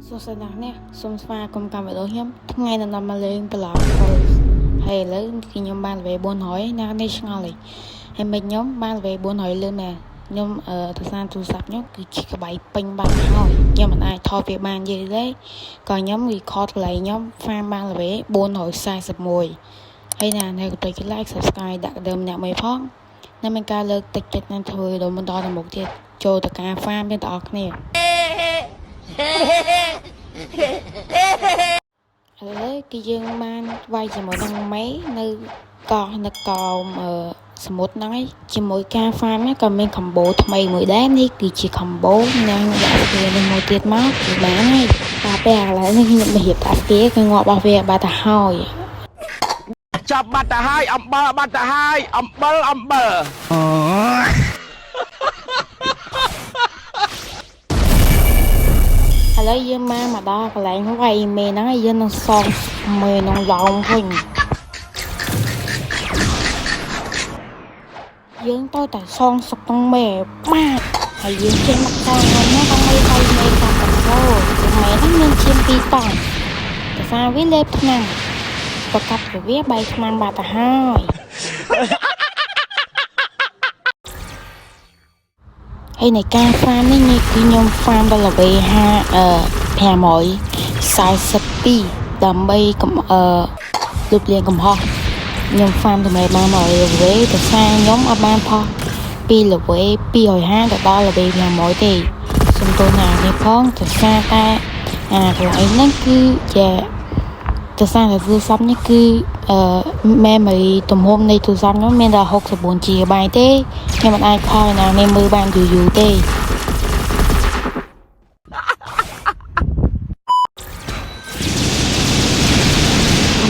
សួស្តីអ្នកសូមស្វាគមន៍កម្មវិធីខ្ញុំថ្ងៃនេះនាំមកលេងប្លង់ហើយឥឡូវខ្ញុំបានលេខ400ណានេះឆ្ងល់ហើយមិនខ្ញុំបានលេខ400លឿនមែនខ្ញុំទៅសានទូរស័ព្ទខ្ញុំគឺជាក្បៃពេញបាត់ហើយខ្ញុំមិនអាចថតវាបានយីទេក៏ខ្ញុំរីខតកន្លែងខ្ញុំហ្វាមបានលេខ441ហើយណានៅទៅ like subscribe ដាក់ដើមអ្នកមួយផងនៅមានការលើកទឹកចិត្តនឹងធ្វើដល់បន្តទៅមុខទៀតចូលទៅការហ្វាមទាំងអស់គ្នាឥឡូវគឺយើងបានវាយជាមួយនឹងមេនៅកោះនៅកោមសមុទ្រហ្នឹងឯងជាមួយការហ្វាមក៏មានខំបូថ្មីមួយដែរនេះគឺជាខំបូនិងដាក់វានឹងមួយទៀតមកគឺបានហើយតែពេលឥឡូវនេះខ្ញុំរៀបដាក់វាគឺងាប់របស់វាបាត់ទៅហើយចាប់បាត់ទៅហើយអំបិលបាត់ទៅហើយអំបិលឥឡូវយើងមកដល់កន្លែងវាយមេហ្នឹងហើយយើងនឹងសងមេនឹងឡោមវិញយើងទៅតែសងសុកក្នុងមេបាត់ហើយយើងចេញមកកោះហ្នឹងដល់មេវាយមេតាមកណ្ដោមេហ្នឹងមានឈាម2តង់ភាសាវាលេបថ្នាំប្រកាត់វាបែកថ្នាំបាត់ទៅហើយហើយในការហ្វាមនេះគឺខ្ញុំហ្វាមដល់លេខ542ដើម្បីលុបលាងកំហុសខ្ញុំហ្វាមតែបានមកលេខទៅសារខ្ញុំអត់បានផុសពីលេខ250ទៅដល់លេខ500ទេសូមទោសណានេះផងទៅសារតែកន្លែងហ្នឹងគឺជាទៅសារតែទូរស័ព្ទនេះគឺmemory ទំហំនៃទូរស័ព្ទខ្ញុំមានដល់64 GB ទេខ្ញុំមិនអាចខលណានេះមើលបានយូរទេត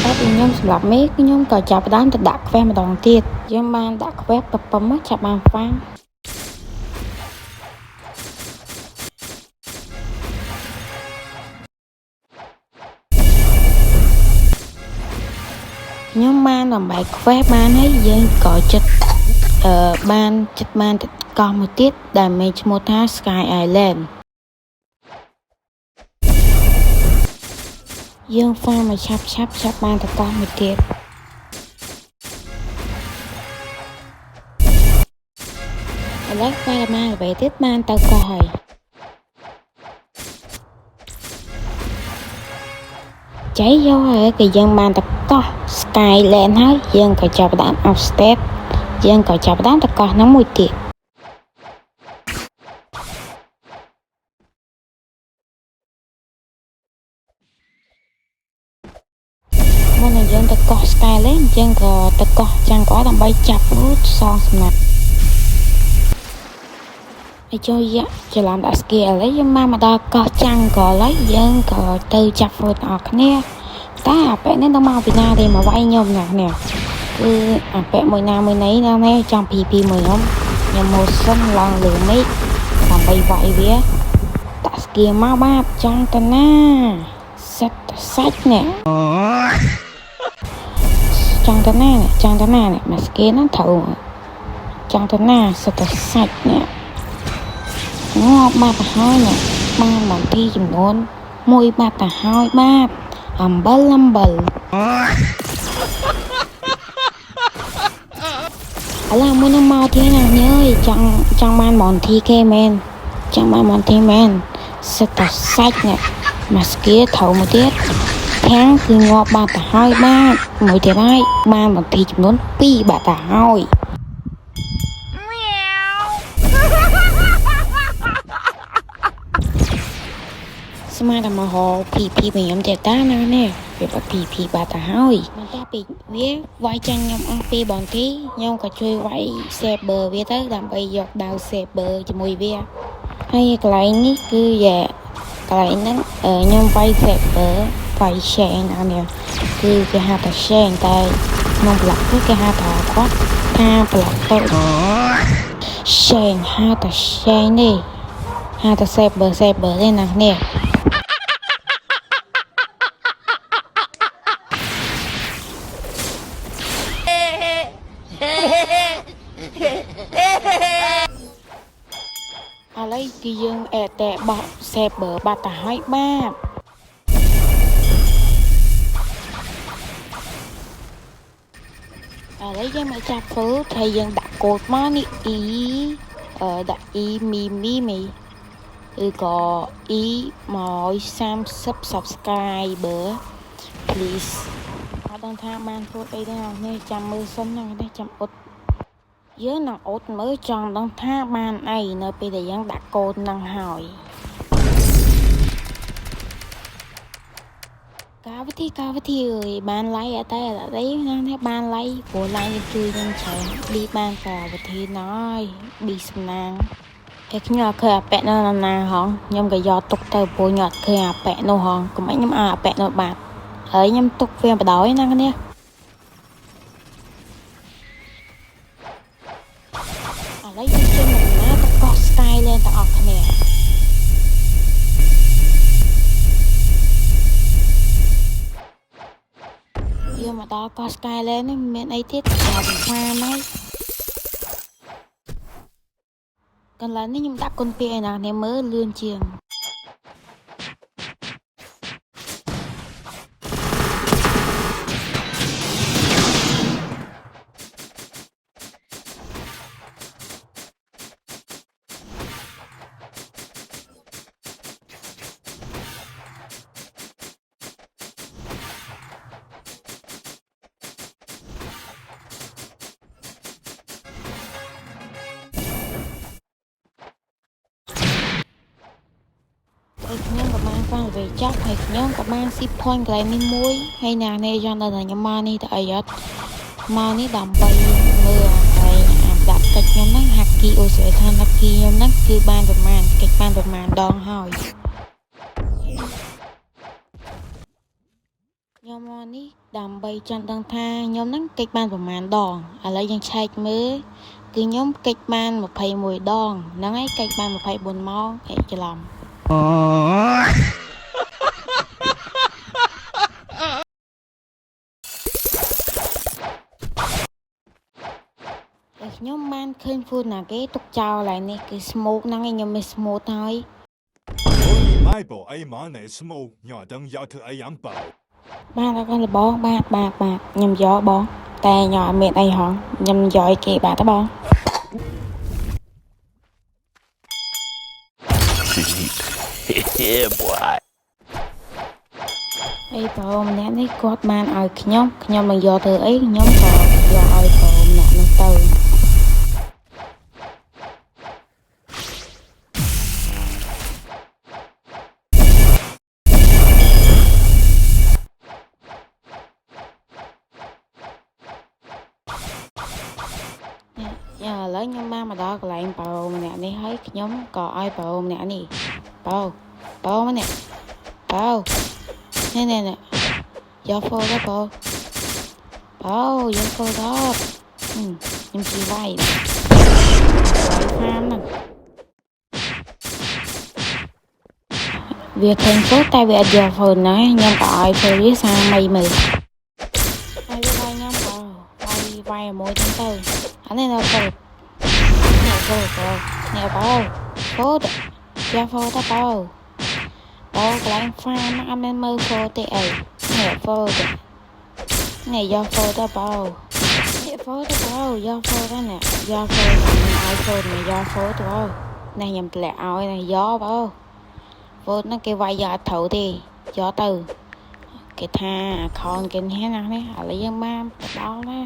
ែខ្ញុំសម្រាប់មេខ្ញុំក៏ចាប់ផ្ដើមទៅដាក់ខ្វះម្ដងទៀតយើងបានដាក់ខ្វះទៅប៉ុណ្ណឹងចាប់បានហ្វាំខ្ញុំបានបំបែកខ្វះបានហើយយើងក៏ចិត្តបានទៅកោះមួយទៀតដែលមានឈ្មោះថា Sky Island យើងហ្វាមឲ្យឆាប់បានទៅកោះមួយទៀតឥឡូវពេលមកល្បីទៀតបានទៅកោះហើយចៃយកហើយគឺយើងបានទៅកោះ Skyland ហើយយើងក៏ចាប់ផ្ដើម up step យើងក៏ចាប់ផ្ដើមទៅកោះហ្នឹងមួយទៀតមុននឹងយើងទៅកោះ Skyland យើងក៏ទៅកោះចាំងកោះដើម្បីចាប់រូតសងសំណាក់ហើយចូលយកច្រឡំដាក់ស្គីឥឡូវយើងមកដល់កោះចាំងកោះហើយយើងក៏ទៅចាប់រូតអស់គ្នាតែអាប៉ែនេះនឹងមកពីណាទេមកវាយខ្ញុំណាស់នេះគឺអាប៉ែមួយណាមួយណីណានេះចង់ពីមួយខ្ញុំមកសិនឡើងលើមេឃដើម្បីវាយវាដាក់ស្គីមកបាទចង់ទៅណាសិតសាច់នេះចង់ទៅណាមកស្គីហ្នឹងត្រូវចង់ទៅណាសិតសាច់នេះងាប់បាត់ទៅហើយនេះបានបន្ទីចំនួន1បាត់ទៅហើយបាទអំបិលឥឡូវមួយនឹងមកទៀតណាញ៉ើយចង់បានមនទីគេមែនសិតតែសាច់នេះមកស្គីត្រូវមួយទៀតខាងគឺងាប់បាត់ទៅហើយបាទមួយទៀតហើយបានមនទីចំនួន2បាត់ទៅហើយស្មានតែមកហៅ PP ខ្ញុំទៀតតាណានេះវាបាត់ PP បាត់ទៅហើយបន្ទាប់ពីវាវាយចាញ់ខ្ញុំអស់ពីបន្ទីខ្ញុំក៏ជួយវាយ saber វាទៅដើម្បីយកដាវ saber ជាមួយវាហើយកន្លែងនេះគឺកន្លែងហ្នឹងខ្ញុំវាយ saber វាយ chain អានេះគឺគេហៅថា chain តែក្នុងប្លុកគឺគេហៅថាគាត់ថាប្លុកទៅ chain ហៅថា chain នេះហៅថា saber ទេណានេះឥឡូវគឺយើងតែបោះ saber បាត់ទៅហើយបាទ ឥឡូវយើងមកចាប់ធ្វើហើយយើងដាក់កូដមកនេះ e ដាក់ e មីឬក៏ e 130 subscriber please អត់ដឹងថាបានធ្វើអីទេនេះចាំមើលសិនណានេះចាំអ៊ុតយើងនឹងអ៊ុតមើលចង់ដឹងថាបានអីនៅពេលដែលយើងដាក់កូដនឹងហើយកាវិធីអើយបាន like អត់តែអត់ទេហ្នឹងថាបាន like ព្រោះ like ជួយខ្ញុំច្រើនឌីបានកាវិធីណយឌីសំណាងតែខ្ញុំអត់ឃើញអាប៉ែនៅណាហងខ្ញុំក៏យកទុកទៅព្រោះខ្ញុំអត់ឃើញអាប៉ែនោះហងកុំឲ្យខ្ញុំអាប៉ែនោះបាត់ហើយខ្ញុំទុកវាបដ ாய் ណាគ្នាឥឡូវយើងចេញដំណើរទៅកោះ Skyland ទាំងអស់គ្នាយើងមកដល់កោះ Skyland នេះមានអីទៀតតែសំខាន់ហើយកន្លែងនេះខ្ញុំដាក់គុណពីឯណាគ្នាមើលលឿនជាងខ្ញុំក៏បានฟังវាចប់ហើយខ្ញុំក៏បានស៊ី point កន្លែងនេះមួយហើយណានេះចង់ដល់ខ្ញុំមកនេះទៅអីអត់មកនេះដើម្បីមើលហើយអាដាក់កិច្ចខ្ញុំហ្នឹងហាក់គីអូសថាហាក់គីខ្ញុំហ្នឹងគឺបានប្រមាណកិច្ចបានប្រមាណដងហើយខ្ញុំមកនេះដើម្បីចង់ដឹងថាខ្ញុំហ្នឹងកិច្ចបានប្រមាណដងឥឡូវយើងឆែកមើលគឺខ្ញុំកិច្ចបាន21ដងហ្នឹងហើយកិច្ចបាន24ម៉ោងឯច្រឡំខ្ញុំបានឃើញ food ណាគេទុកចោលហើយនេះគឺ smoke ហ្នឹងឯងខ្ញុំមិន smoke ហើយម៉ៃបោអីមកណែ smoke ញ៉ាំដឹងយកធ្វើអីយ៉ាងបើបាទអរគុណបងបាទខ្ញុំយកបងតែញ៉ាំអត់មានអីហងខ្ញុំយកឲ្យគេបាទទេបងYeah, boy. អីបងម្នាក់នេះគាត់បានឲ្យខ្ញុំនឹងយកធ្វើអីខ្ញុំក៏យកឲ្យបងម្នាក់នោះទៅឥឡូវខ្ញុំបានមកដល់កន្លែងបងម្នាក់នេះហើយខ្ញុំក៏ឲ្យបងម្នាក់នេះបងម្នាក់បងនេះយក phone ទៅបងយក phone ទៅខ្ញុំជិះវាយហាមហ្នឹងវាឃើញ phone តែវាអត់យក phone ណាខ្ញុំក៏ឲ្យ phone វាសាមីមើលហើយវាវាយខ្ញុំបងវាយមួយទៅអានេះដល់ phone នេះ phone នេះបង phone យក phone ទៅបងកន្លែង farm អត់មានមើល phone ទេអីនេះ phone នេះយក phone ទៅបងនេះ phone ទៅបងយក phone ទៅនេះយក phone ឲ្យ phone នេះយក phone ទៅបងនេះខ្ញុំធ្លាក់ឲ្យនេះយកបង phone ហ្នឹងគេវាយយកអត់ត្រូវទេយកទៅគេថា account គេនេះណានេះឥឡូវយើងបានទៅដល់ណា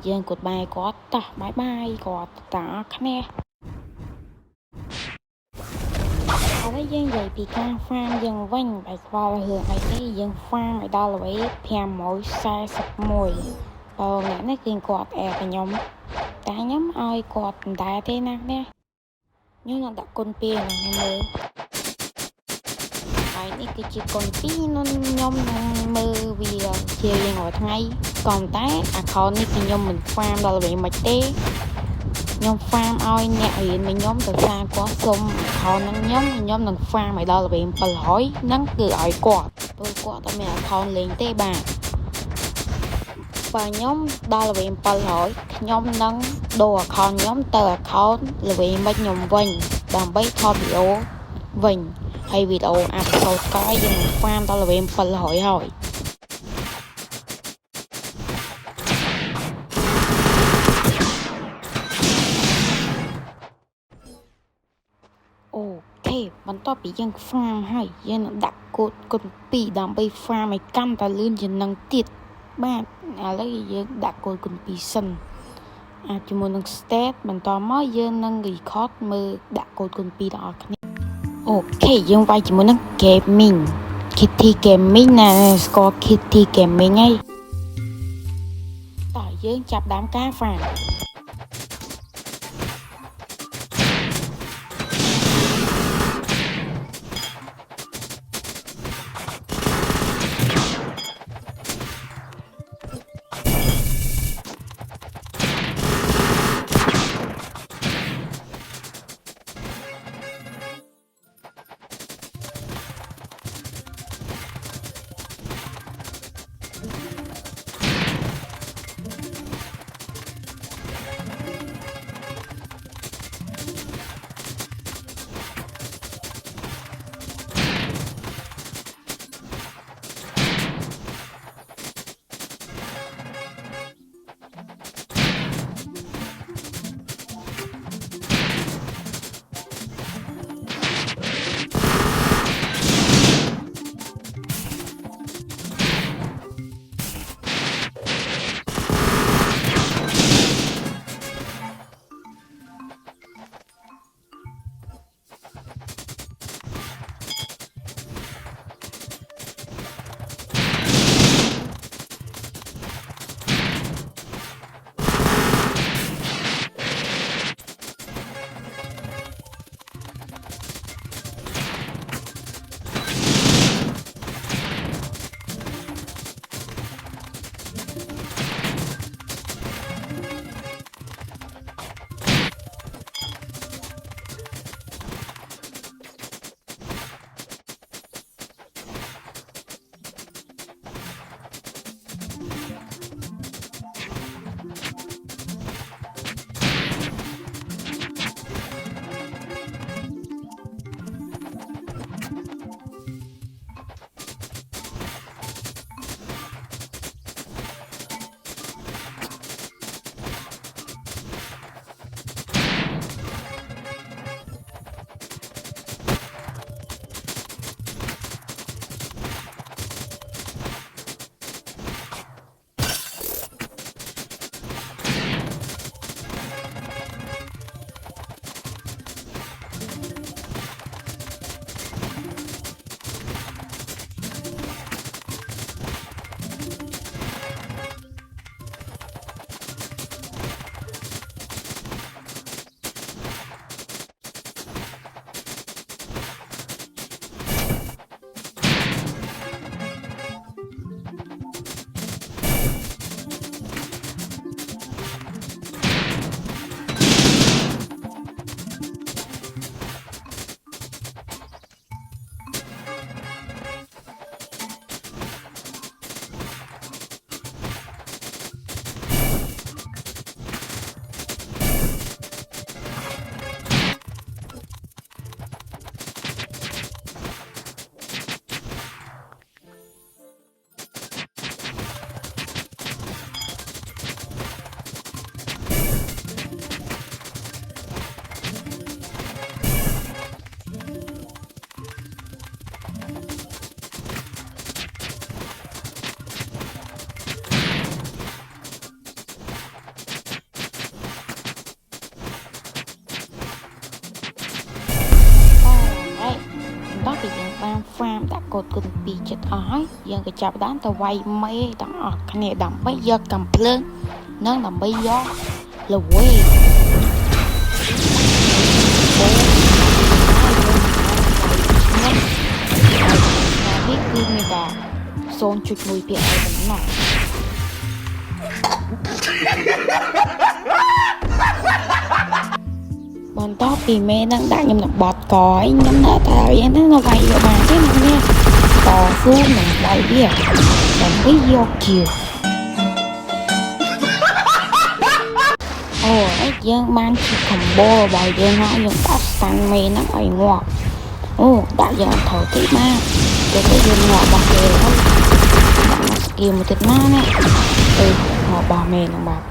យើងគួតបាយគាត់តោះបាយគាត់តាអស់គ្នាហើយយើងនិយាយពីការ farm យើងវិញបើស្គាល់រឿងអីទេយើង farm ឲ្យដល់ល្វី541បងអ្នកនេះគឺគាត់អែបខ្ញុំតែខ្ញុំឲ្យគាត់មិនដែរទេណានេះខ្ញុំនឹងដាក់គុណ2ណាមើលហើយនេះគឺជាគុណ2នោះខ្ញុំនឹងមើលវាជារៀងរាល់ថ្ងៃក៏តែ account នេះគឺខ្ញុំមិន farm ដល់ល្វីមិនទេខ្ញុំ farm ឲ្យអ្នករៀនមកខ្ញុំទៅសារគាត់សុំ account ហ្នឹងខ្ញុំនឹង farm ឲ្យដល់ល្វី700ហ្នឹងគឺឲ្យគាត់ព្រោះគាត់អត់មាន account លេងទេបាទបើខ្ញុំដល់ល្វី700ខ្ញុំនឹងដូរ account ខ្ញុំទៅ account ល្វីមិនខ្ញុំវិញដើម្បីថតវីដេអូវិញហើយវីដេអូអាប់ឡូតក្រោយយើង farm ដល់ល្វី700ហើយ បន្ទាប់ពីយើង farm ហើយយើងនឹងដាក់កូដគុណ2ដើម្បី farm ឲ្យកាន់តែលឿនជាងនឹងទៀតបាទឥឡូវយើងដាក់កូដគុណ2សិនអាចជាមួយនឹង state បន្តមកយើងនឹង record មើលដាក់កូដគុណ2ដល់អ្នកគ្នាអូខេយើងវាយជាមួយនឹង gaming Kitty Gaming ណាស្គាល់ Kitty Gaming ហើយតោះយើងចាប់ដើមការ farm farm ដាក់កូដគុណ2ចិត្តអស់ហើយយើងក៏ចាប់បានទៅវាយមេទាំងអស់គ្នាដើម្បីយកកំភ្លើងនិងដើម្បីយកល្វីនេះគឺមានតែ 0.1% ប៉ុណ្ណោះបន្តពីមេនឹងដាក់ខ្ញុំនឹងបត់កឲ្យខ្ញុំនៅតែយ៉ាងហ្នឹងនៅវាយយកបានទេអ្នកនេះតស៊ូនឹងវាយវាដើម្បីយកជាអូយើងបានជា combo របស់យើងហើយយើងដាក់ស្តាន់មេហ្នឹងឲ្យងាប់អូដាក់យ៉ាងថោកតិចមកទៅយើងងាប់របស់គេហើយដាក់ស្គីមួយទៀតមកណាទៅរបស់មេហ្នឹងបាទ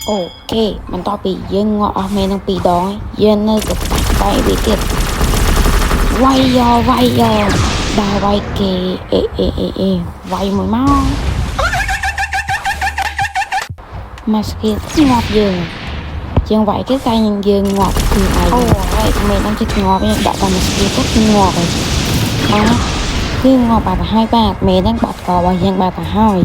អូ ok mình to bị dương ngọ mẹ đang bị đói dương nơi cực bay bị tiệt quay do đào quay kì quay mùi máu mà kia ngọt dương dương vậy cái tay nhìn dương ngọt thì này mẹ đang chích ngọt đã còn một kia rất ngọt rồi đó cứ ngọt bà hai bạc mẹ đang bạc cò bà dân bà hai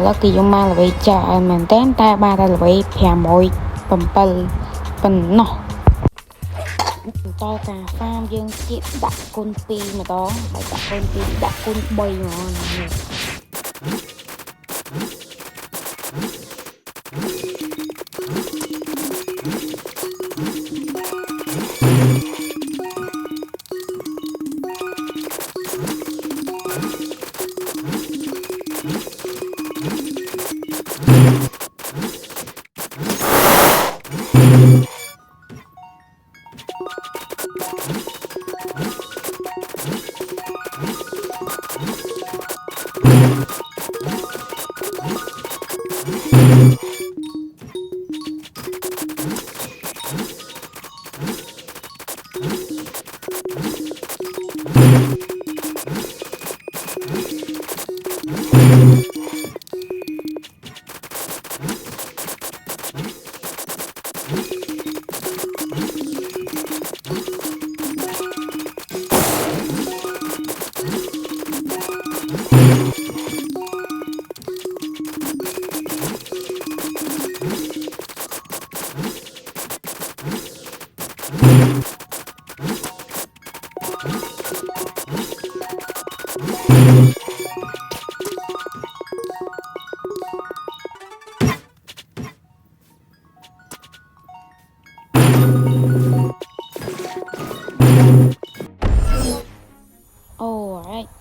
แล้วกี่ยมมาเลยจะเหมือนเต้นตาบาตาเลยแผ่มอยปั่นปั่นเนาะต่อกาฟาร์มยังเก็บดักคนปีมาต้องไปดักคนปีดักคนใบงอนเนี่ย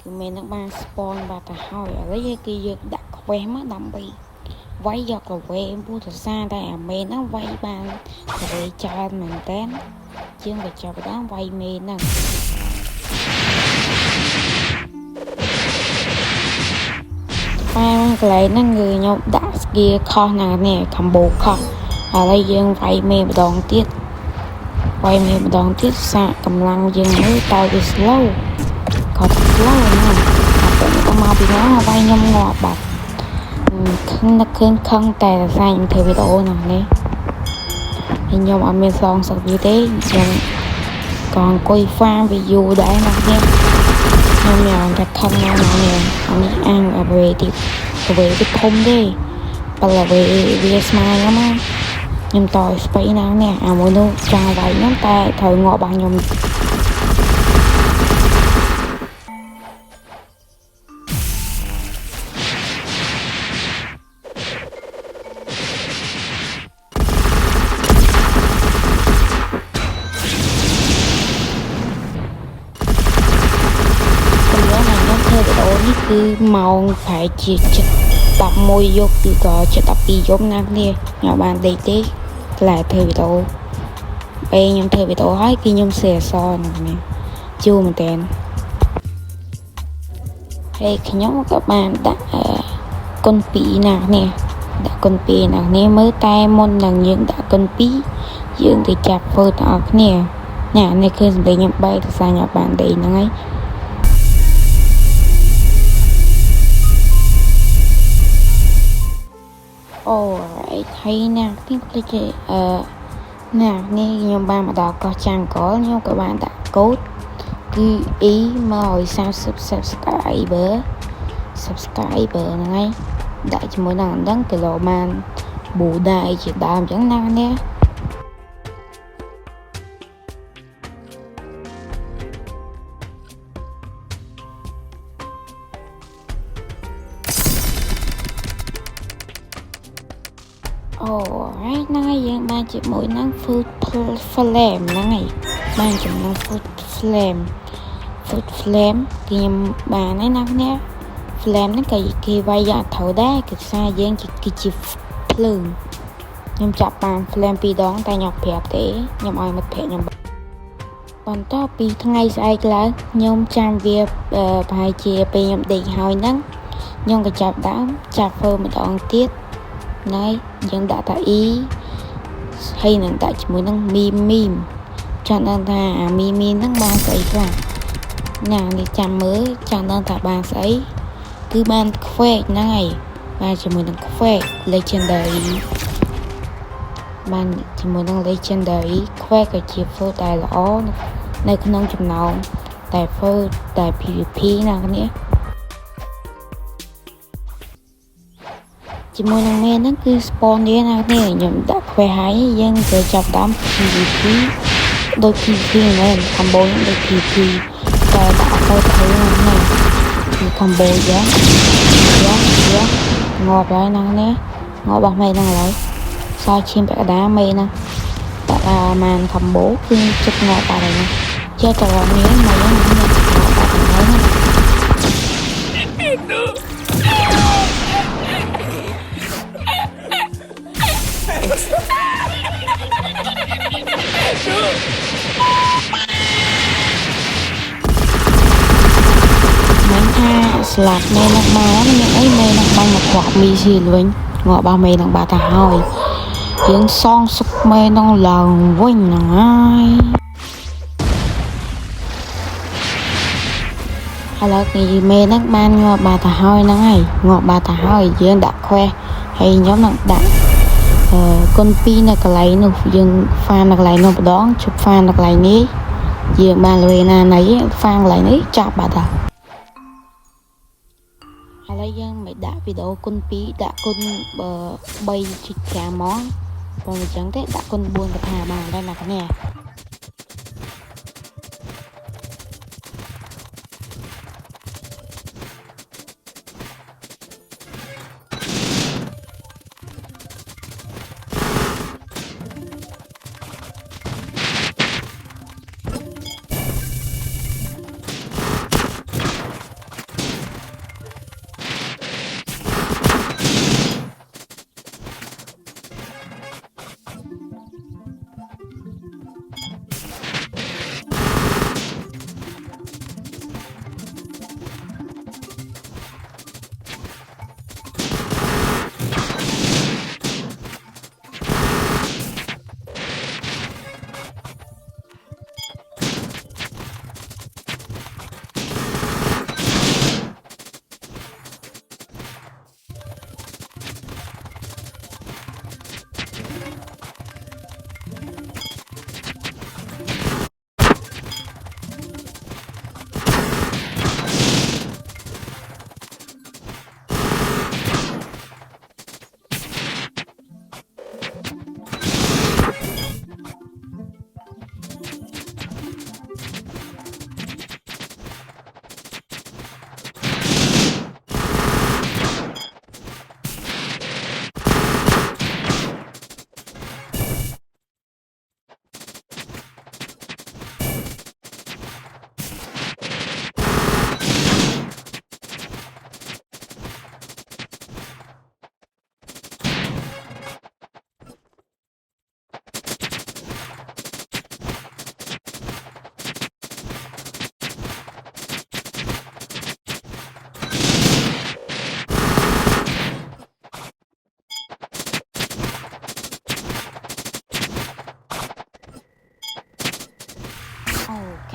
คือเมนักบาสปอนบาตาหอยอะไรกี่ยึกดักแวมดำไปไว้ยอกกับเวมพูดซาแต่เมนักไว้บานแต่ไปจานเหมือนเต้นจึงไปจับด้านไว้เมนักไปมันก็เลยนั่งเงยยกดักสกีคอหนาเนี่ยคำโบคออะไรยังไว้เมย์ดองติดไว้เมย์ดองติดสะกำลังยังไม่ตายไปสโลว์ขอทักเล่านะแต่ก็มาปีน้องเอาไว้ยำงอบัดขึ้นนักขึ้นแต่ใส่ยังเทวิโอหน่อยนี่hình như ở miền sông sập như thế còn coi farm vì dù đấy mà nha nhưng mà thật không nào nè ông ăn ở về thì về cái thùng đi và là về smile lắm á nhưng tôi space nào nè mỗi nước trao vậy nhóm ta thời ngọ bằng nhomคือเมาphải chỉ tập môi vô từ có chỉ tập đi giống năng nè nhỏ bạn đầy tế là thời tổ bây nhom thời tổ hỏi khi nhom xẻ so nè chưa một tiền hay khi nhóm các bạn đã con pí nào nè đã con pí nào nè mới tay môn lần những đã con pí dương thì chặt phơi tao nè nhà này khi về nhom bay thì sao nhỏ bạn đầy nó ấy thấy nè tiếp cái chị nè nhưng ba mà đọc có chẳng có nhưng các bạn đã cốt cứ ý mà hồi sao subscriber này đại chỉ mỗi lần đăng cái lộ màn bù đại chỉ đàm chẳng năng nè right nayยังบ้านจะมวยนั่งฟูดแฟลมนั่งไงบ้านจะนั่งฟูดแฟลมที่ยังบ้านนั่นนักเนี่ยแฟลมนั่นก็กี่ใบยาเท่าได้ก็ใช่ยังกี่จีพลึงยังจับบ้านแฟลมปีดองแต่หยอกเพียบเตะยังเอามาเพียยังตอนต่อปีทั้งไงใส่แล้วยังจำเวียบไปเจียไปยังเด็กหอยนั่งยังก็จับดาวจับเพิ่มมาดองติด này dân đã tại ý hay là tại chỉ muốn năng mìm cho nên là mìm năng ba sấy và nàng đi chăm mới cho nên là ba sấy cứ ban khoe này ba chỉ muốn năng khoe lấy trên đời ban chỉ muốn năng lấy trên đời khoe cái chiếc phô tài lõ nơi không nông chùm nào tài phô tài PVP nào cái nhé chỉ muốn năng men nó cứ spawn đi nào nè nhầm đã khoe hái dân rồi chọc đám PVP đôi PVP này combo những đôi PVP tài đã khơi thấy này combo giá ngọt lại năng nè ngọt bạc mây năng lại sao chim bạc đá mây năng bạc là màn combo cứ chụp ngọt tại đây nè chơi trò miếng mày nó nè bạc nói nè slap mê nặng má những ấy mê nặng băng một quả mì gì luôn ngọ ba mê nặng ba ta hỏi tiếng son sụp mê nặng lòng vinh nặng ai hay là cái mê nặng ban ngọ ba ta hỏi nặng ai ngọ ba ta hỏi dương đã khoe hay nhóm nặng đã con pi là cái lấy nó dương fan là lấy nó đón chụp fan là lấy ní dương ba lời là nấy fan lại ní chọc bà ta hay là dân mày đã video con pi đã con bay chích cả món còn chẳng thế đã con buồnกับhà bà đây là cái nè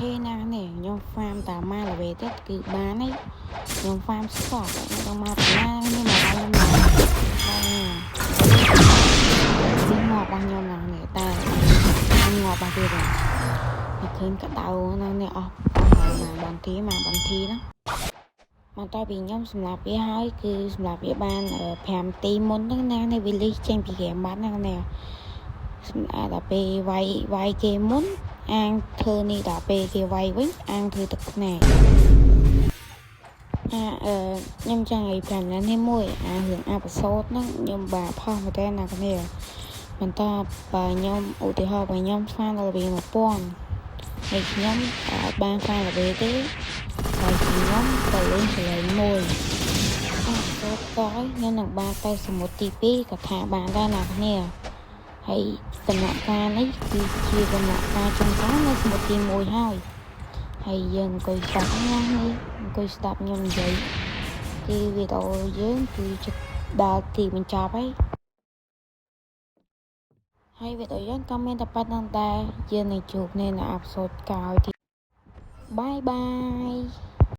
ok nào nè nhom farm tà ma là về tết cứ bán ấy nhom farm sọt nó ma tà nhưng mà anh mà ngọt bao nhiêu nào nè ta ăn ngọt bao nhiêu rồi thêm cả tàu nó nè mà bàn thi đó mà tao bị nhóm sầm lạp với hai cứ sầm lạp với ban ở phèm tì môn đó nè này vì lý tranh bị ghém bán nè là về vay kia muốn ăn thơ ni đã về kia vay với ăn thơ thực này nhưng chẳng ngày phèm là thêm mùi hưởng episode đó nhưng bà phong và tên là cái này mình ta bà nhóm ủ thì họ bà nhóm fan là vì một pon thì nhóm ban fan là về thế và chỉ nhóm bà lên sẽ lấy mùi có nên là ba tay số một tp cả thả bạn ra là cái này hay cần nọ ca lấy chia cần nọ ca trong đó nó một tìm mùi hai hay dần coi sẵn nha đi coi stop như vậy thì video dưới thì đào thì mình chọc ấy ហើយវីដេអូយើងក៏មានតែប៉ុណ្្នឹងដែរយើងនឹងជួបគ្នានៅអេពីសូតក្រោយទៀតបាយបាយ